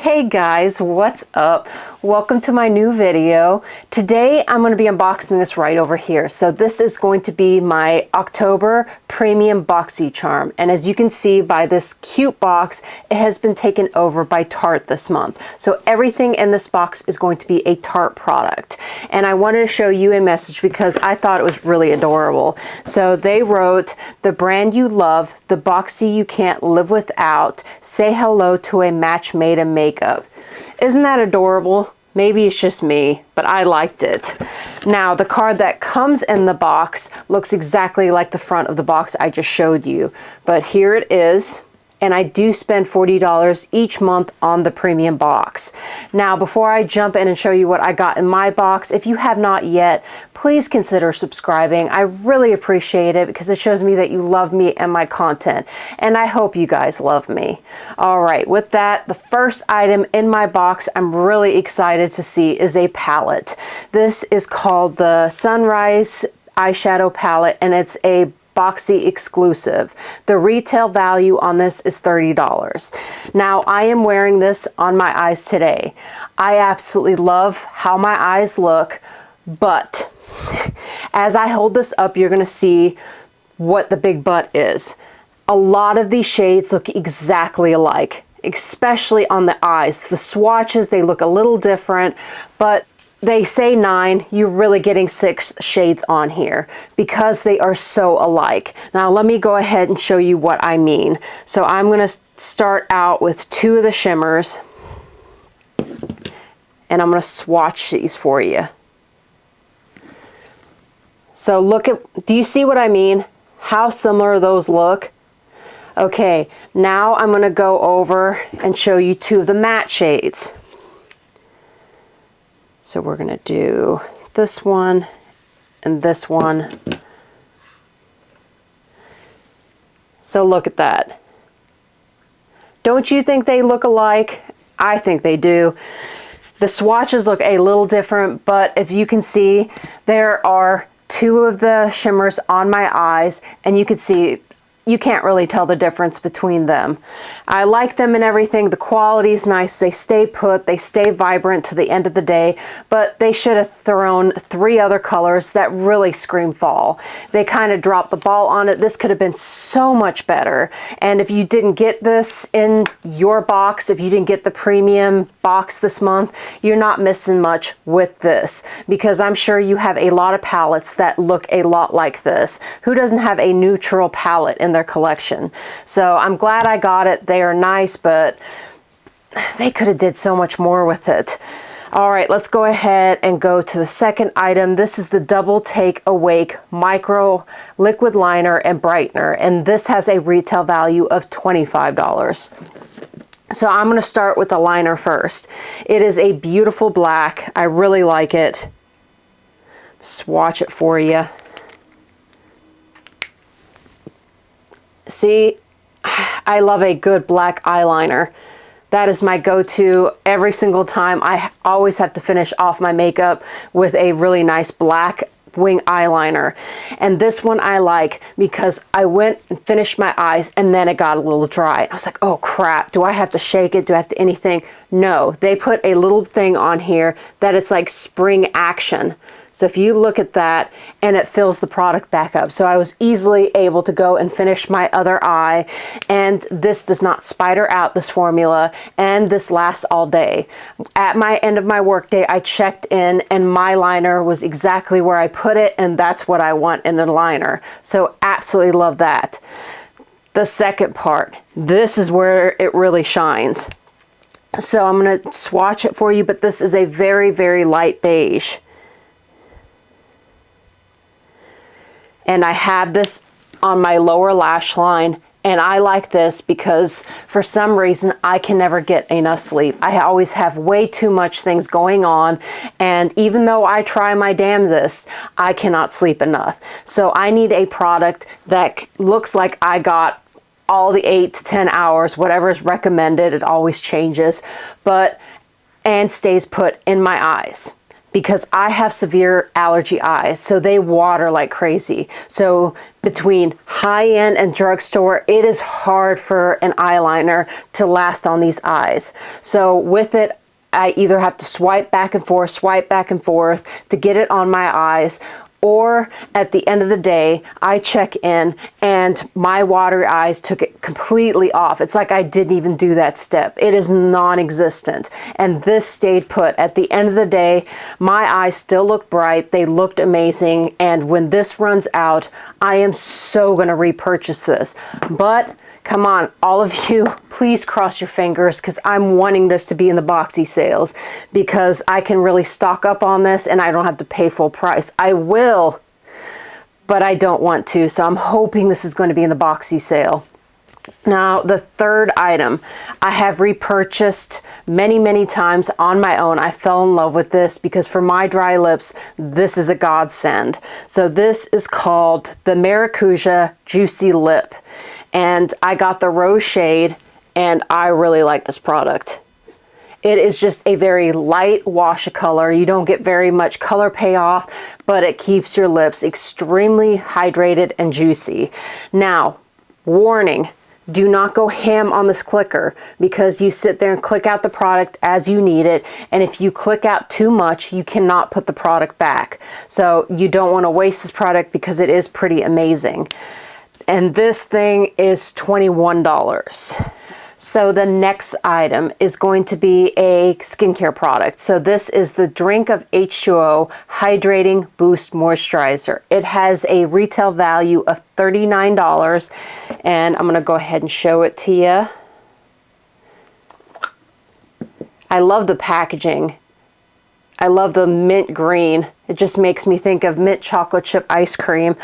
Hey guys, what's up? Welcome to my new video. Today I'm going to be unboxing this right over here. So this is going to be my October Premium Boxycharm, and as you can see by this cute box, it has been taken over by Tarte this month. So everything in this box is going to be a Tarte product, and I wanted to show you a message because I thought it was really adorable. So they wrote, "The brand you love, the boxy you can't live without, say hello to a match made in makeup." Isn't that adorable? Maybe it's just me, but I liked it. Now, the card that comes in the box looks exactly like the front of the box I just showed you, but here it is. And I do spend $40 each month on the premium box. Now, before I jump in and show you what I got in my box, if you have not yet, please consider subscribing. I really appreciate it because it shows me that you love me and my content. And I hope you guys love me. All right, with that, the first item in my box I'm really excited to see is a palette. This is called the Sunrise Eyeshadow Palette, and it's a Boxy exclusive. The retail value on this is $30. Now, I am wearing this on my eyes today. I absolutely love how my eyes look, but as I hold this up, you're gonna see what the big but is. A lot of these shades look exactly alike, especially on the eyes. The swatches, they look a little different, but they say 9, you're really getting 6 shades on here because they are so alike. Now let me go ahead and show you what I mean. So I'm going to start out with 2 of the shimmers, and I'm going to swatch these for you. So look at, do you see what I mean? How similar those look? Okay, now I'm going to go over and show you 2 of the matte shades. So we're going to do this one and this one. So look at that. Don't you think they look alike? I think they do. The swatches look a little different, but if you can see, there are 2 of the shimmers on my eyes, and you can see you can't really tell the difference between them. I like them and everything. The quality is nice. They stay put. They stay vibrant to the end of the day, but they should have thrown 3 other colors that really scream fall. They kind of dropped the ball on it. This could have been so much better. And if you didn't get this in your box, if you didn't get the premium box this month, you're not missing much with this, because I'm sure you have a lot of palettes that look a lot like this. Who doesn't have a neutral palette in their collection? So I'm glad I got it. They are nice, but they could have did so much more with it. All right, let's go ahead and go to the second item. This is the Double Take Awake Micro Liquid Liner and Brightener, and this has a retail value of $25. So I'm going to start with the liner first. It is a beautiful black. I really like it. Swatch it for you. See, I love a good black eyeliner. That is my go-to every single time. I always have to finish off my makeup with a really nice black wing eyeliner. And this one I like because I went and finished my eyes and then it got a little dry. I was like, oh crap, do I have to shake it? Do I have to anything? No, they put a little thing on here that it's like spring action. So if you look at that, and it fills the product back up. So I was easily able to go and finish my other eye, and this does not spider out, this formula, and this lasts all day. At my end of my workday, I checked in and my liner was exactly where I put it, and that's what I want in a liner. So absolutely love that. The second part, this is where it really shines. So I'm going to swatch it for you, but this is a very, very light beige. And I have this on my lower lash line, and I like this because for some reason I can never get enough sleep. I always have way too much things going on, and even though I try my damnedest, I cannot sleep enough. So I need a product that looks like I got all the 8 to 10 hours, whatever is recommended. It always changes, and stays put in my eyes. because I have severe allergy eyes, so they water like crazy. So between high-end and drugstore, it is hard for an eyeliner to last on these eyes. So with it, I either have to swipe back and forth to get it on my eyes, or at the end of the day, I check in and my watery eyes took it completely off. It's like I didn't even do that step. It is non-existent. And this stayed put. At the end of the day, my eyes still look bright. They looked amazing. And when this runs out, I am so gonna repurchase this. But come on, all of you, please cross your fingers, because I'm wanting this to be in the Boxy sales, because I can really stock up on this and I don't have to pay full price. I will, but I don't want to. So I'm hoping this is going to be in the Boxy sale. Now, the third item I have repurchased many, many times on my own. I fell in love with this because for my dry lips, this is a godsend. So this is called the Maracuja Juicy Lip. And I got the rose shade, and I really like this product. It is just a very light wash of color. You don't get very much color payoff, but it keeps your lips extremely hydrated and juicy. Now, warning, do not go ham on this clicker, because you sit there and click out the product as you need it. And if you click out too much, you cannot put the product back. So you don't want to waste this product because it is pretty amazing. And this thing is $21. So the next item is going to be a skincare product. So this is the Drink of H2O Hydrating Boost Moisturizer. It has a retail value of $39, and I'm going to go ahead and show it to you. I love the packaging. I love the mint green. It just makes me think of mint chocolate chip ice cream.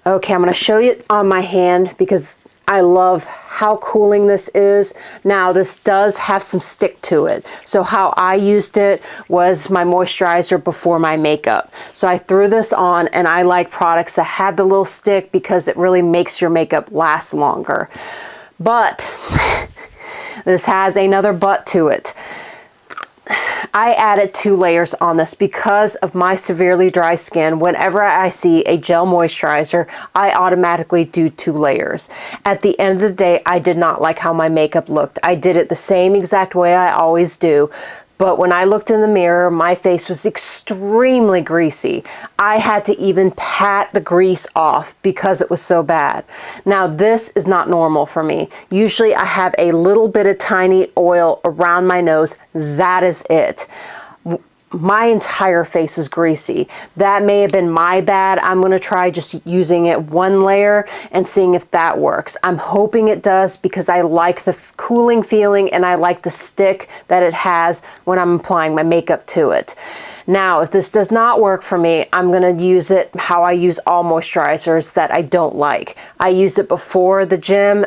Okay, I'm going to show you it on my hand because I love how cooling this is. Now, this does have some stick to it. So how I used it was my moisturizer before my makeup. So I threw this on, and I like products that have the little stick because it really makes your makeup last longer. But this has another but to it. I added 2 layers on this because of my severely dry skin. Whenever I see a gel moisturizer, I automatically do 2 layers. At the end of the day, I did not like how my makeup looked. I did it the same exact way I always do. But when I looked in the mirror, my face was extremely greasy. I had to even pat the grease off because it was so bad. Now, this is not normal for me. Usually I have a little bit of tiny oil around my nose. That is it. My entire face was greasy. That may have been my bad. I'm going to try just using it 1 layer and seeing if that works. I'm hoping it does because I like the cooling feeling and I like the stick that it has when I'm applying my makeup to it. Now, if this does not work for me, I'm going to use it how I use all moisturizers that I don't like. I used it before the gym.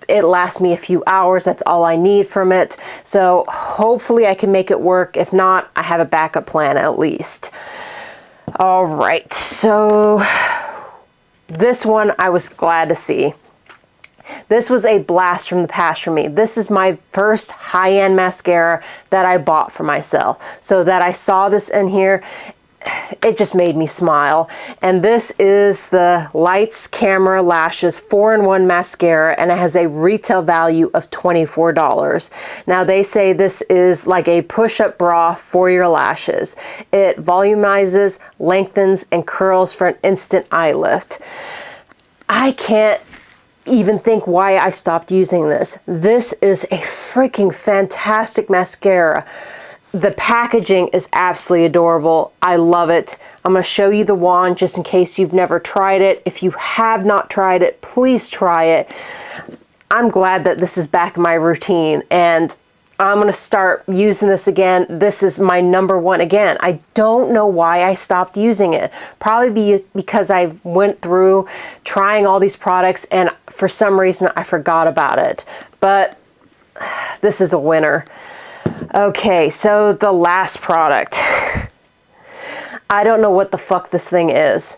It lasts me a few hours. That's all I need from it. So hopefully I can make it work. If not, I have a backup plan at least. All right, so this one I was glad to see. This was a blast from the past for me. This is my first high-end mascara that I bought for myself. So that I saw this in here, it just made me smile. And this is the Lights Camera Lashes 4-in-1 mascara, and it has a retail value of $24. Now, they say this is like a push-up bra for your lashes. It volumizes, lengthens, and curls for an instant eye lift. I can't even think why I stopped using this. This is a freaking fantastic mascara. The packaging is absolutely adorable. I love it. I'm going to show you the wand just in case you've never tried it. If you have not tried it, please try it. I'm glad that this is back in my routine, and I'm going to start using this again. This is my #1 again. I don't know why I stopped using it. Probably because I went through trying all these products and for some reason I forgot about it. But this is a winner. Okay, so the last product. I don't know what the fuck this thing is.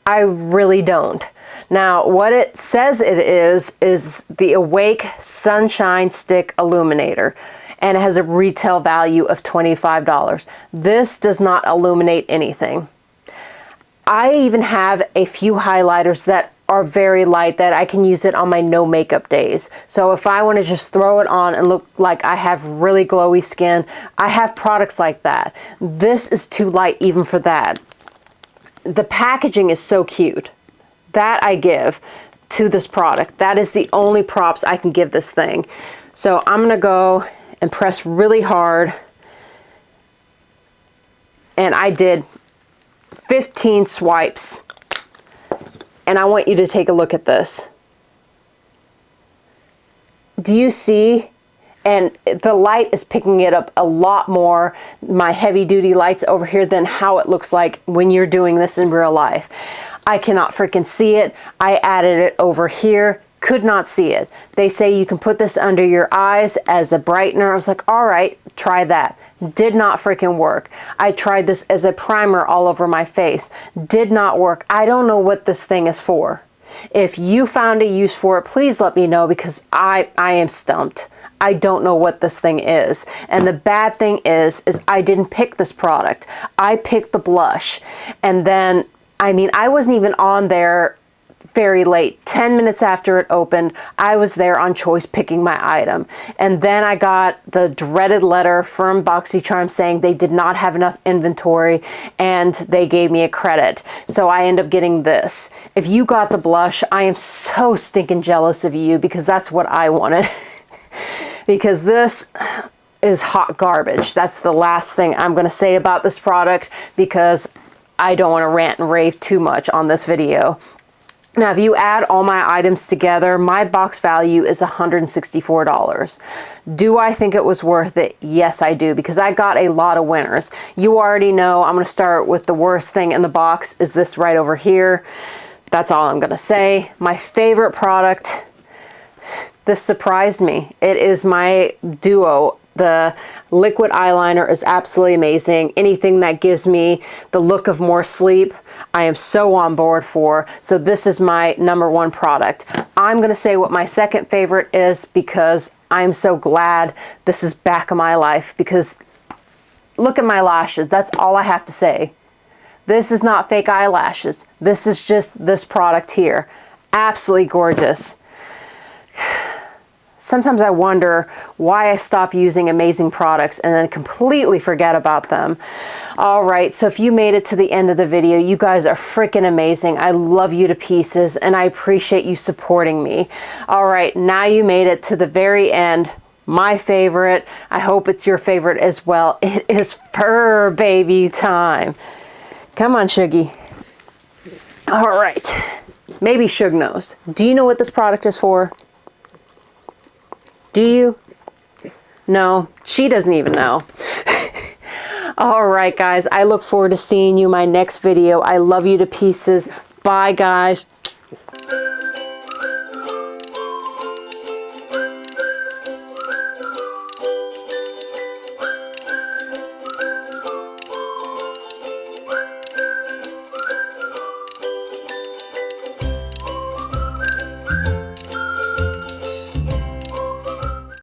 I really don't. Now, what it says it is the Awake Sunshine Stick Illuminator. and it has a retail value of $25. This does not illuminate anything. I even have a few highlighters that are very light that I can use it on my no makeup days. So if I want to just throw it on and look like I have really glowy skin, I have products like that. This is too light even for that. The packaging is so cute. That I give to this product. That is the only props I can give this thing. So I'm going to go and press really hard. And I did 15 swipes. And I want you to take a look at this. Do you see? And the light is picking it up a lot more, my heavy duty lights over here, than how it looks like when you're doing this in real life. I cannot freaking see it. I added it over here. Could not see it. They say you can put this under your eyes as a brightener. I was like, all right, try that. Did not freaking work. I tried this as a primer all over my face. Did not work. I don't know what this thing is for. If you found a use for it, please let me know, because I am stumped. I don't know what this thing is. And the bad thing is I didn't pick this product. I picked the blush. And then, I mean, I wasn't even on there very late. 10 minutes after it opened, I was there on Choice picking my item. And then I got the dreaded letter from Boxycharm saying they did not have enough inventory and they gave me a credit. So I end up getting this. If you got the blush, I am so stinking jealous of you, because that's what I wanted. Because this is hot garbage. That's the last thing I'm going to say about this product, because I don't want to rant and rave too much on this video. Now, if you add all my items together, my box value is $164. Do I think it was worth it? Yes, I do, because I got a lot of winners. You already know I'm going to start with the worst thing in the box is this right over here. That's all I'm going to say. My favorite product, this surprised me. It is my Duo. The liquid eyeliner is absolutely amazing. Anything that gives me the look of more sleep, I am so on board for. So this is my #1 product. I'm going to say what my second favorite is, because I'm so glad this is back in my life, because look at my lashes. That's all I have to say. This is not fake eyelashes. This is just this product here. Absolutely gorgeous. Sometimes I wonder why I stop using amazing products and then completely forget about them. All right, so if you made it to the end of the video, you guys are freaking amazing. I love you to pieces, and I appreciate you supporting me. All right, now you made it to the very end. My favorite. I hope it's your favorite as well. It is fur baby time. Come on, Shuggy. All right, maybe Shug knows. Do you know what this product is for? Do you? No, she doesn't even know. All right, guys, I look forward to seeing you in my next video. I love you to pieces. Bye, guys.